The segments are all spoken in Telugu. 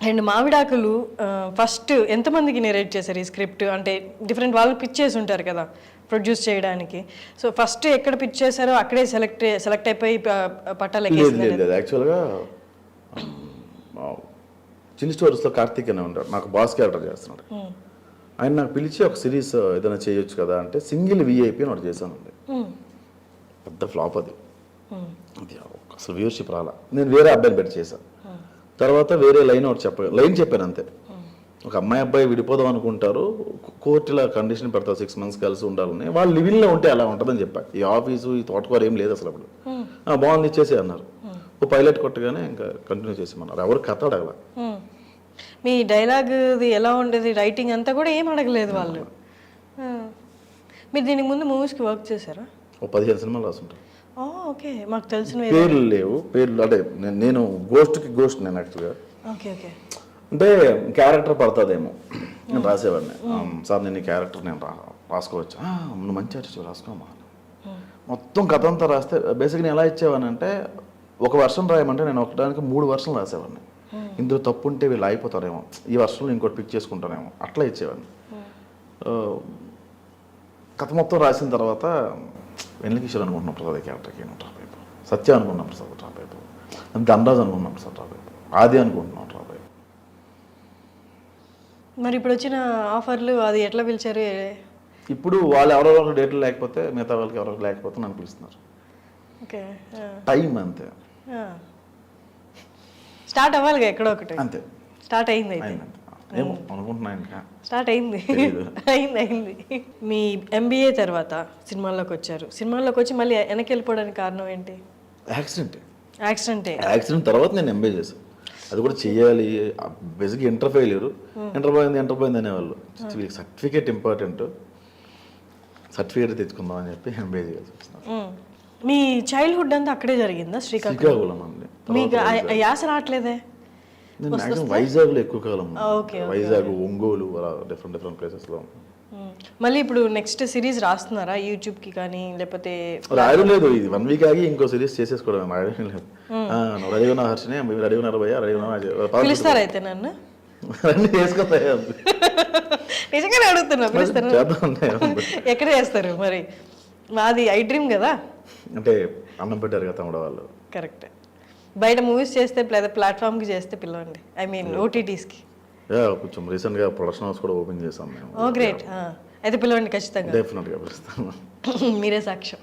అండ్ మావిడాకులు ఫస్ట్ ఎంతమందికి నెరేట్ చేశారు ఈ స్క్రిప్ట్? అంటే డిఫరెంట్ వాళ్ళు పిచ్ చేసి ఉంటారు కదా ప్రొడ్యూస్ చేయడానికి. సో ఫస్ట్ ఎక్కడ పిచ్ చేశారో అక్కడే సెలెక్ట్ అయిపోయి పట్టాలకి యాక్చువల్గా చిన్ని స్టోరీస్లో కార్తీక్ అనే ఉంటాడు, నాకు బాస్ క్యారెక్టర్ చేస్తున్నాడు. ఆయన నాకు పిలిచి ఒక సిరీస్ ఏదైనా చేయొచ్చు కదా అంటే సింగిల్ విఐపి అని ఒకటి చేశానండి. పెద్ద ఫ్లాప్ అది అసలు వ్యూవర్షిప్ రాలా. నేను వేరే అబ్బాయిని పెట్టి చేశాను. తర్వాత వేరే లైన్ ఒకటి లైన్ చెప్పాను అంతే. ఒక అమ్మాయి అబ్బాయి విడిపోదాం అనుకుంటారు, కోర్టులో కండిషన్ పెడతారు 6 months కలిసి ఉండాలని. వాళ్ళు లివింగ్లో ఉంటే అలా ఉంటుందని చెప్పారు. ఈ ఆఫీసు ఈ తోటకూర ఏం లేదు అసలు. అప్పుడు బాగుంది ఇచ్చేసి అన్నారు. ఓ పైలట్ కొట్టగానే ఇంకా కంటిన్యూ చేసేమన్నారు. ఎవరు కథ అడగల. మీ డైలాగ్ది ఎలా ఉండేది, రైటింగ్ అంతా కూడా ఏం అడగలేదు వాళ్ళు. మీరు దీనికి ముందు మూవీస్కి వర్క్ చేశారా? ఓ 15 సినిమాలు రాసుంటారు. ఓకే, మాకు తెలిసిన పేర్లు లేవు. పేర్లు అంటే నేను గోస్ట్ నేను యాక్చువల్గా ఓకే ఓకే అంటే క్యారెక్టర్ పడుతుందేమో నేను రాసేవాడిని. సార్ నేను ఈ క్యారెక్టర్ నేను రాసుకోవచ్చా? నువ్వు మంచి ఆర్టిస్ట్ రాసుకోమా. మొత్తం కథ అంతా రాస్తే బేసిక్గా నేను ఎలా ఇచ్చేవాడిని అంటే ఒక వర్షం రాయమంటే నేను ఒకటానికి 3 వర్షాలు రాసేవాడిని. ఇందులో తప్పు ఉంటే వీళ్ళు అయిపోతారేమో, ఈ వర్షంలో ఇంకోటి పిక్ చేసుకుంటారేమో, అట్లా ఇచ్చేవాడిని. కథ మొత్తం రాసిన తర్వాత వెన్నెలకిషోర్ అనుకుంటున్నాం ప్రసాద్ క్యారెక్టర్కి డ్రాప్ అయిపో, సత్య అనుకుంటున్నాం ప్రసాద్ డ్రాప్ అయిపో, ధనరాజ్ అనుకుంటున్నాం ప్రసాద్ డ్రాప్ అయిపో, ఆది అనుకుంటున్నాం డ్రాప్ అయిపో. మరి ఇప్పుడు వచ్చిన ఆఫర్లు అది ఎట్లా పిలిచారు? ఇప్పుడు వాళ్ళు ఎవరెవరు డేట్లు లేకపోతే మిగతా వాళ్ళకి ఎవరెవరు లేకపోతే నన్ను పిలుస్తున్నారు. ఓకే, టైం అంతే. స్టార్ట్ అవ్వాలిగా ఎక్కడో ఒకటి. అంతే, స్టార్ట్ అయింది. ఏమో అనుకుంటున్నా ఇంకా స్టార్ట్ అయింది. అయింది. మీ MBA తర్వాత సినిమాల్లోకి వచ్చారు. సినిమాల్లోకి వచ్చి మళ్ళీ వెనక్కి వెళ్ళిపోవడానికి కారణం ఏంటి? యాక్సిడెంట్ తర్వాత నేను MBA చేశాను. అది కూడా చెయ్యాలి. బేసిక్గా ఇంటర్ పోయింది అనేవాళ్ళు. వీళ్ళకి సర్టిఫికేట్ ఇంపార్టెంట్, సర్టిఫికేట్ తెచ్చుకుందాం అని చెప్పి MBA చేయాల్సి వచ్చింది. మీ చైల్డ్హుడ్ అంతా అక్కడే జరిగిందా? శ్రీకాకుళం అండి. మీకు యాస రావట్లేదే? నేను మ్యాక్సిమం వైజాగ్లో ఎక్కువ కాలం, వైజాగ్, ఒంగోలు, అలా డిఫరెంట్ ప్లేసెస్లో. మళ్ళీ ఇప్పుడు నెక్స్ట్ సిరీస్ రాస్తున్నారా యూట్యూబ్కి కానీ, లేకపోతే? రాయడం లేదు, ఇది 1 week ఆగి ఇంకో సిరీస్ చేసేసుకోవడం. రాయడం లేదు. రెడీ ఉన్న హర్షిని రెడీ ఉన్నారు భయ్యా, రెడీ ఉన్నా పిలుస్తారా అయితే నన్ను? అన్నీ చేసుకుంటాయి. నిజంగానే అడుగుతున్నా, పిలుస్తారా? ఎక్కడ చేస్తారు మరి? మాది ఐ డ్రీమ్ కదా. అంటే అన్నం పెట్టారు కదా తమ్ముడు వాళ్ళు. కరెక్ట్. బయట మూవీస్ చేస్తే లేదా ప్లాట్ఫామ్కి చేస్తే పిలవండి, ఐ మీన్ OTTస్కి. కొంచెం రీసెంట్గా ప్రొడక్షన్ హౌస్ కూడా ఓపెన్ చేసాం మేము. ఓ గ్రేట్. అయితే పిలవండి ఖచ్చితంగా. డెఫినెట్గా పిలుస్తాను. మీరే సాక్ష్యం.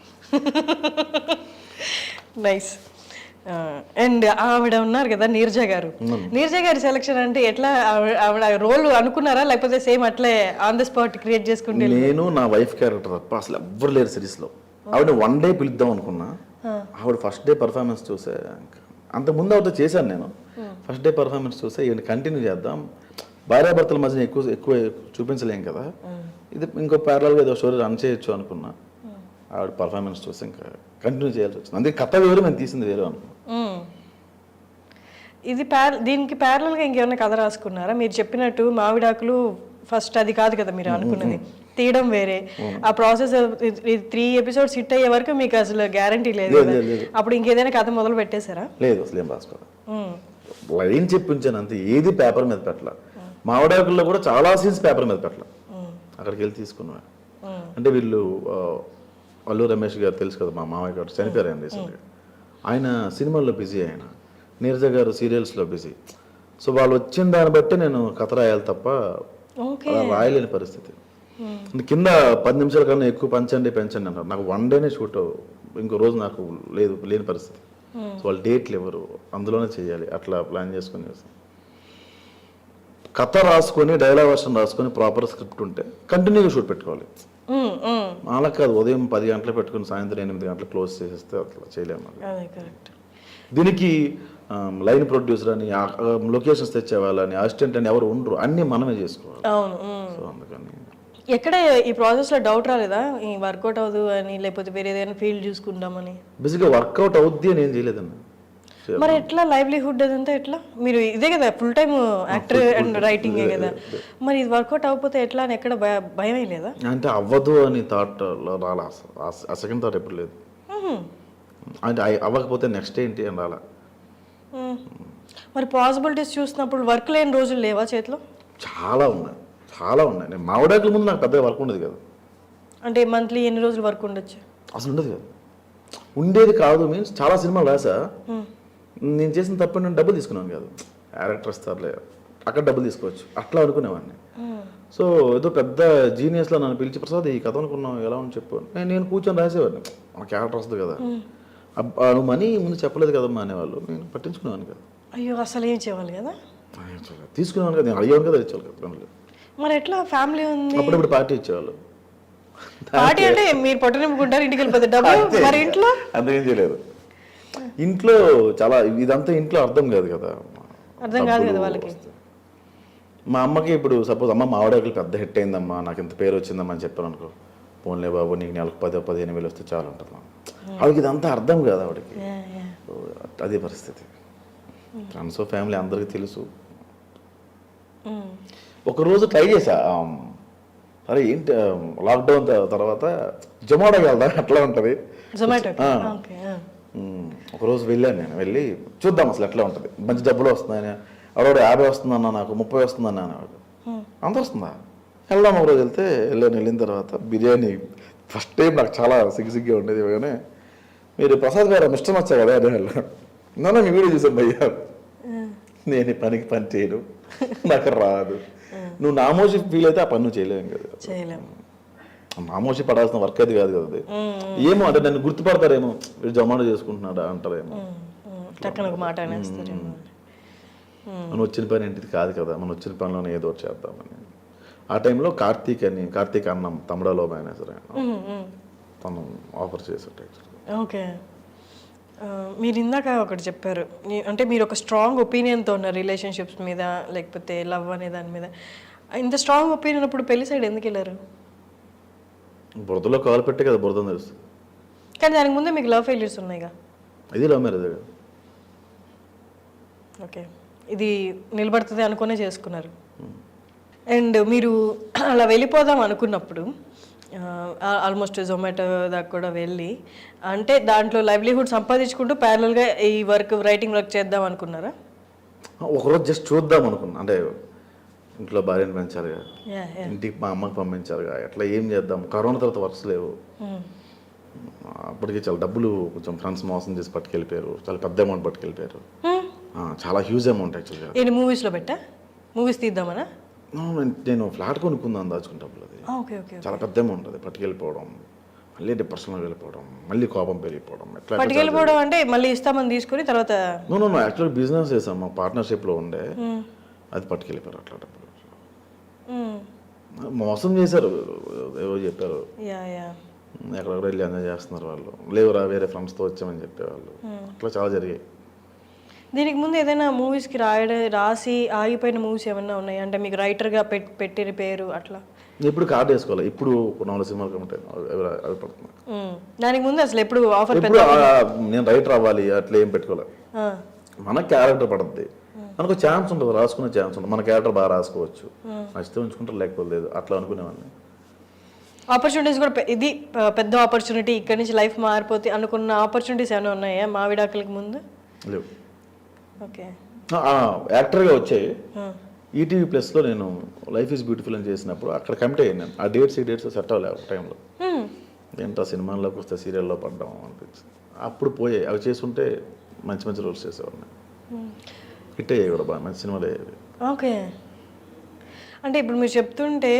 నైస్. అండ్ ఆవిడ ఉన్నారు కదా నీరజ గారు. నీరజ గారి సెలక్షన్ అంటే ఎట్లా? ఆవిడ రోల్ అనుకున్నారా లేకపోతే సేమ్ అట్లే ఆన్ ద స్పాట్ క్రియేట్ చేసుకుంటే? నేను నా వైఫ్ క్యారెక్టర్ తప్ప అసలు ఎవ్వరు లేరు సిరీస్లో. ఆవిడ 1 day పిలుద్దాం అనుకున్నా. ఆవిడ ఫస్ట్ డే పర్ఫార్మెన్స్ చూసే, అంతకుముందు ఆవిడతో చేశాను నేను. ఫస్ట్ డే పర్ఫార్మెన్స్ చూసే ఈవెన్ కంటిన్యూ చేద్దాం, భార్యాభర్తల మధ్య ఎక్కువ చూపించలేం కదా, ఇది ఇంకో ప్యారలల్గా ఏదో స్టోరీ రన్ చేయొచ్చు అనుకున్నా. ఆవిడ పర్ఫార్మెన్స్ చూసి ఇంకా కంటిన్యూ చేయాల్సి వచ్చింది. అందుకే కథ వేరు, మేము తీసింది వేరు అనుకున్నాం. ఇది దీనికి ప్యారలల్గా ఇంకేమైనా కథ రాసుకున్నారా? మీరు చెప్పినట్టు మావిడాకులు ఫస్ట్ అది కాదు కదా మీరు అనుకున్నది, తీయడం వేరే. ఆ ప్రాసెస్ 3 episodes హిట్ అయ్యే వరకు మీకు అసలు గ్యారంటీ లేదు. అప్పుడు ఇంకేదైనా కథ మొదలు పెట్టేశారా? లేదు, అసలు ఏం రాసుకోవాలి. లైన్ చెప్పించాను అంతే, ఏది పేపర్ మీద పెట్టాల. మావిడాకుల్లో కూడా చాలా సీన్స్ పేపర్ మీద పెట్టాల, అక్కడికి వెళ్ళి తీసుకున్నా. అంటే వీళ్ళు అల్లు రమేష్ గారు తెలుసు కదా, మా మామయ్య గారు చనిపోయారు ఆయన రీసెంట్గా. ఆయన సినిమాల్లో బిజీ, ఆయన నీరజ గారు సీరియల్స్లో బిజీ. సో వాళ్ళు వచ్చిన దాన్ని బట్టి నేను కథ రాయాలి తప్ప రాయలేని పరిస్థితి. కింద 10 నిమిషాల కన్నా ఎక్కువ పెంచండి అన్నారు. నాకు 1 day షూట్, ఇంకో రోజు నాకు లేని పరిస్థితి. సో వాళ్ళు డేట్లు ఎవరు, అందులోనే చేయాలి. అట్లా ప్లాన్ చేసుకుని చేస్తాం. కథ రాసుకొని డైలాగ్ వర్షన్ రాసుకొని ప్రాపర్ స్క్రిప్ట్ ఉంటే కంటిన్యూగా షూట్ పెట్టుకోవాలి. అలా కాదు ఉదయం 10 గంటలు పెట్టుకుని సాయంత్రం 8 గంటలు క్లోజ్ చేసేస్తే అట్లా చేయలేము. దీనికి లైన్ ప్రొడ్యూసర్ అని, లొకేషన్స్ తెచ్చేవాళ్ళని, అసిస్టెంట్ అని ఎవరు ఉండరు, అన్నీ మనమే చేసుకోవాలి. సో అందుకని ఎక్కడ ఈ ప్రాసెస్లో డౌట్ రాలేదా ఈ వర్కౌట్ అవ్వదు అని, లేకపోతే వేరే ఏదైనా ఫీల్డ్ చూసుకుంటామని? బేసిక్గా వర్కౌట్ అవుద్ది అని ఏం చేయలేదన్న. మరి ఎట్లా లైవ్లీహుడ్ అదంతా ఎట్లా? మీరు ఇదే కదా ఫుల్ టైమ్ యాక్టర్ అండ్ రైటింగే కదా, మరి ఇది వర్కౌట్ అవ్వకపోతే ఎట్లా అని ఎక్కడ భయం లేదా? అంటే అవ్వదు అని థాట్ రాలా, ఆ సెకండ్ థాట్ ఎప్పుడు లేదు. అంటే అవ్వకపోతే నెక్స్ట్ ఏంటి అని రాలా. మరి పాసిబిలిటీస్ చూసినప్పుడు వర్క్ లేని రోజులు లేవా చేతిలో? చాలా ఉన్నాయి. నేను మావిడాకుల ముందు నాకు పెద్దగా వర్క్ ఉండేది కదా. అంటే మంత్లీ ఎన్ని రోజులు వర్క్ ఉండొచ్చు? అసలు ఉండదు కదా. ఉండేది కాదు మీన్స్ చాలా సినిమాలు రాసా. నేను చేసిన తప్ప నేను డబ్బులు తీసుకున్నాను కాదు. క్యారెక్టర్ ఇస్తారులే, అక్కడ డబ్బులు తీసుకోవచ్చు అట్లా అనుకునేవాడిని. సో ఏదో పెద్ద జీనియస్లో నన్ను పిలిచి, ప్రసాద్ ఈ కథ అనుకున్నావు ఎలా అని చెప్పు. నేను కూర్చొని రాసేవాడిని, మన క్యారెక్టర్ వస్తుంది కదా. నువ్వు మనీ ముందు చెప్పలేదు కదమ్మా అనేవాళ్ళు. నేను పట్టించుకునేవాను కదా. అయ్యో అసలు ఏం చేయాలి కదా, తీసుకునేవాను కదా, నేను అడిగేవాను కదా, ఇచ్చేవాళ్ళు కదా పనులు. మరి ఎట్లా ఫ్యామిలీ ఉంది? అప్పుడప్పుడు పార్టీ ఇచ్చేవాళ్ళు. పార్టీ అంటే మీరు పొట్ట నింపుకుంటారు, ఇంటికి వెళ్ళిపోతే డబ్బు. మరి ఇంట్లో అంతేం చేయలేదు. ఇంట్లో చాలా ఇదంతా ఇంట్లో అర్థం కాదు కదా వాళ్ళకి. మా అమ్మకి ఇప్పుడు సపోజ్ అమ్మ మావిడాకులు పెద్ద హిట్ అయిందమ్మా, నాకు ఇంత పేరు వచ్చిందమ్మా అని చెప్పాను అనుకో, పోన్లే బాబు నీకు నెలకు 10-15 వస్తే చాలు ఉంటుంది. ఆవిడకి ఇదంతా అర్థం కాదు ఆవిడకి. అదే పరిస్థితి. ఫ్రెండ్స్ ఫ్యామిలీ అందరికీ తెలుసు. ఒకరోజు ట్రై చేశా, అరే ఏంటి లాక్డౌన్ తర్వాత జొమాటోకి వెళ్దా ఎట్లా ఉంటుంది. ఒకరోజు వెళ్ళాను, నేను వెళ్ళి చూద్దాం అసలు ఎట్లా ఉంటుంది, మంచి డబ్బులు వస్తున్నాయని. ఆవిడ 50 వస్తుందన్నా, నాకు 30 వస్తుందన్నా అనేవాడు. అంత వస్తుందా, వెళ్దాం. ఒకరోజు వెళ్ళిన తర్వాత బిర్యానీ ఫస్ట్ టైం నాకు చాలా సిగ్గుగా ఉండేది. కానీ మీరు ప్రసాద్ గారు మిస్టర్ వచ్చా కదా అదే నన్ను మీ వీడియో చూసాను భయ్యా, నేను ఈ పనికి పని చేయను, నాకు రాదు. నువ్వు నామోషి ఫీల్ అయితే ఆ పని నువ్వు చేయలేము కదా. నామోషి పడాల్సిన వర్క్ అది కాదు కదా అది. ఏమో అంటే నన్ను గుర్తుపడతారేమో, వీడు జొమాటో చేసుకుంటున్నాడా అంటారేమో. మనం వచ్చిన పని ఏంటిది కాదు కదా, మనం వచ్చిన పనిలోనే ఏదో చేద్దామని. ఆ టైంలో కార్తీక్ అన్నం తమిళలో మేనేజర్ తను ఆఫర్ చేశాడు. ఓకే, మీరు ఇందాక ఒకటి చెప్పారు, అంటే మీరు ఒక స్ట్రాంగ్ ఒపీనియన్తో ఉన్నారు రిలేషన్షిప్స్ మీద, లేకపోతే లవ్ అనే దాని మీద. ఇంత స్ట్రాంగ్ ఒపీనియన్ అప్పుడు పెళ్లి సైడ్ ఎందుకు వెళ్ళారు? బురదలో కాలు పెట్టే కదా బురద తెలుస్తుంది. కానీ దానికి ముందే మీకు లవ్ ఫెయిల్యూర్స్ ఉన్నాయిగా. ఇది లవ్ మ్యారేజ్. ఓకే, ఇది నిలబడుతుంది అనుకునే చేసుకున్నారు. అండ్ మీరు అలా వెళ్ళిపోదాం అనుకున్నప్పుడు ఆల్మోస్ట్ జొమాటో దాకా కూడా వెళ్ళి, అంటే దాంట్లో లైవ్లీహుడ్ సంపాదించుకుంటూ ప్యారలల్గా ఈ రైటింగ్ వర్క్ చేద్దాం అనుకున్నారా? ఒకరోజు జస్ట్ చూద్దాం అనుకున్నా. అంటే ఇంట్లో భార్యను పెంచారుగా, ఇంటికి మా అమ్మకి పంపించారుగా, ఎట్లా ఏం చేద్దాం. కరోనా తర్వాత వర్క్స్ లేవు. అప్పటికి చాలా డబ్బులు కొంచెం ఫ్రెండ్స్ మోసం చేసి పట్టుకెళ్ళిపోయారు. చాలా పెద్ద అమౌంట్ పట్టుకెళ్ళిపోయారు. చాలా హ్యూజ్ అమౌంట్ యాక్చువల్గా. నేను మూవీస్లో పెట్టా, మూవీస్ తీద్దామనా? నేను ఫ్లాట్ కొనుక్కుందాం దాచుకున్న డబ్బులు. అది చాలా పెద్ద అమౌంట్. అది పట్టుకెళ్ళిపోవడం, మళ్ళీ డిప్రెషన్లో వెళ్ళిపోవడం, మళ్ళీ కోపం పెరిగిపోవడం. ఎట్లా పట్టుకెళ్ళిపోవడం అంటే మళ్ళీ ఇస్తామని తీసుకుని తర్వాత యాక్చువల్గా బిజినెస్ చేసాం, మా పార్ట్నర్షిప్లో ఉండే, అది పట్టుకెళ్ళిపోయారు. అట్లా డబ్బులు మోసం చేశారు. ఏవో చెప్పారు, ఎక్కడెక్కడ వెళ్ళి ఎంజాయ్ చేస్తున్నారు వాళ్ళు, లేవురా వేరే ఫ్రెండ్స్తో వచ్చామని చెప్పేవాళ్ళు. అట్లా చాలా జరిగాయి. దీనికి ముందు ఏదైనా మూవీస్కి రాసి ఆగిపోయిన మూవీస్ ఏమైనా ఉన్నాయి అంటే మీకు రైటర్గా పెట్టిన పేరు అట్లా? ఇప్పుడు కార్డు వేసుకోవాలి. ఇప్పుడు 4 సినిమాలు కమిటీ అవి పడుతున్నాయి. దానికి ముందు అసలు ఎప్పుడు ఆఫర్? నేను రైటర్ అవ్వాలి అట్లా ఏం పెట్టుకోలేదు. మన క్యారెక్టర్ పడుతుంది, మనకు ఛాన్స్ ఉంటుంది, రాసుకునే ఛాన్స్ ఉంటుంది. మన క్యారెక్టర్ బాగా రాసుకోవచ్చు, నచ్చితే ఉంచుకుంటారు, లేకపోతే లేదు, అట్లా అనుకునేవాడిని. ఆపర్చునిటీస్ కూడా ఇది పెద్ద ఆపర్చునిటీ, ఇక్కడ నుంచి లైఫ్ మారిపోతే అనుకున్న ఆపర్చునిటీస్ ఏమైనా ఉన్నాయా మావిడాకులకి ముందు? లేవు. ఓకే, యాక్టర్గా వచ్చాయి. ఈటీవీ ప్లస్లో నేను లైఫ్ ఈజ్ బ్యూటిఫుల్ అని చేసినప్పుడు అక్కడ కమిట్ అయ్యాను నేను. ఆ డేట్స్ సెట్ అవ్వలేవు టైంలో. ఏంటో సినిమాల్లోకి వస్తే సీరియల్లో పడ్డాం అనిపించింది. అప్పుడు పోయాయి. అవి చేస్తుంటే మంచి రోల్స్ చేసేవాడిని. హిట్ అయ్యాయి కూడా, బాగా మంచి సినిమాలు అయ్యేవి. ఓకే, అంటే ఇప్పుడు మీరు చెప్తుంటే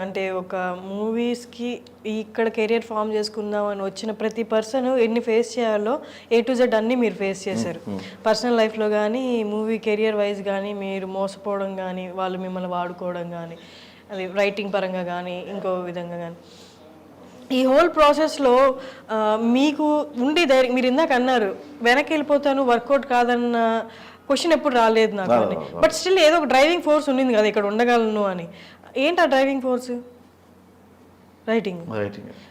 అంటే ఒక మూవీస్కి ఇక్కడ కెరియర్ ఫామ్ చేసుకుందాం అని వచ్చిన ప్రతి పర్సన్ ఎన్ని ఫేస్ చేయాలో A to Z అన్నీ మీరు ఫేస్ చేశారు. పర్సనల్ లైఫ్లో కానీ, మూవీ కెరియర్ వైజ్ కానీ, మీరు మోసపోవడం కానీ, వాళ్ళు మిమ్మల్ని వాడుకోవడం కానీ, అది రైటింగ్ పరంగా కానీ ఇంకో విధంగా కానీ. ఈ హోల్ ప్రాసెస్లో మీకు ఉండి మీరు ఇందాక అన్నారు వెనక్కి వెళ్ళిపోతాను, వర్కౌట్ కాదన్న క్వశ్చన్ ఎప్పుడు రాలేదు నాకు అని. బట్ స్టిల్ ఏదో ఒక డ్రైవింగ్ ఫోర్స్ ఉండింది కదా ఇక్కడ ఉండగలను అని. ఏంటి ఆ డ్రైవింగ్ ఫోర్స్? రైటింగ్.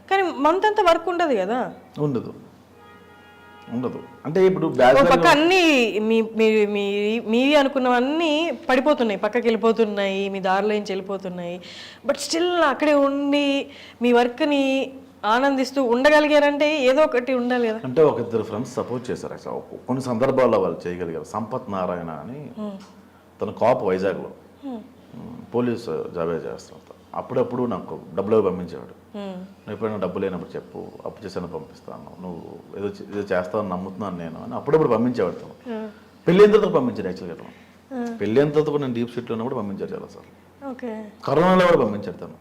కానీ మంత్ అంతా వర్క్ ఉండదు కదా. ఉండదు. అంటే ఇప్పుడు పక్క అన్ని మీవి అనుకున్నవన్నీ పడిపోతున్నాయి, పక్కకి వెళ్ళిపోతున్నాయి, మీ దారిలో నుంచి వెళ్ళిపోతున్నాయి. బట్ స్టిల్ అక్కడే ఉండి మీ వర్క్ని ఆనందిస్తూ ఉండగలిగారంటే ఏదో ఒకటి ఉండాలి కదా. అంటే ఒక ఇద్దరు ఫ్రెండ్స్ సపోర్ట్ చేశారు యాక్చువల్ కొన్ని సందర్భాల్లో వాళ్ళు చేయగలిగారు. సంపత్ నారాయణ అని తన కాప్ వైజాగ్లో పోలీస్ జాబే చేస్తాను. అప్పుడప్పుడు నాకు డబ్బులు పంపించేవాడు. నువ్వు ఎప్పుడైనా డబ్బు లేనప్పుడు చెప్పు, అప్పు చేసాను పంపిస్తాను, నువ్వు ఏదో చేస్తావని నమ్ముతున్నాను నేను అని అప్పుడప్పుడు పంపించేవాడు తను. పెళ్ళి అయిన తర్వాత పంపించాడు యాక్చువల్గా. పెళ్ళి అయిన తర్వాత కూడా నేను డీప్ సీట్లో ఉన్నప్పుడు పంపించాడు చాలా సార్. ఓకే. కరోనాలో కూడా పంపించాడు తను.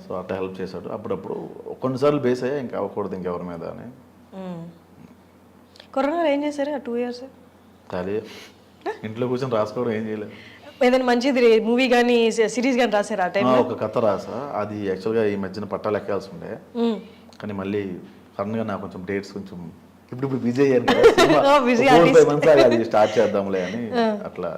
సో అట్లా హెల్ప్ చేశాడు. అప్పుడప్పుడు కొన్నిసార్లు బేస్ అయ్యా ఇంకా అవ్వకూడదు ఇంకెవరి మీద అని. కరోనాలో ఏం చేశారు ఆ 2 years? ఖాళీ ఇంట్లో కూర్చొని రాసుకోవడం, ఏం చేయలేదు. ఏదైనా మంచిది మూవీ కానీ సిరీస్ కానీ రాశారు ఆ టైం? ఒక కథ రాసా, అది యాక్చువల్గా ఈ మధ్యన పట్టాలు ఎక్కాల్సి ఉండే, కానీ మళ్ళీ సడన్గా నాకు కొంచెం డేట్స్ కొంచెం ఇప్పుడు బిజీ అయ్యాను కదా, 4-5 months అది స్టార్ట్ చేద్దాంలే అని అట్లా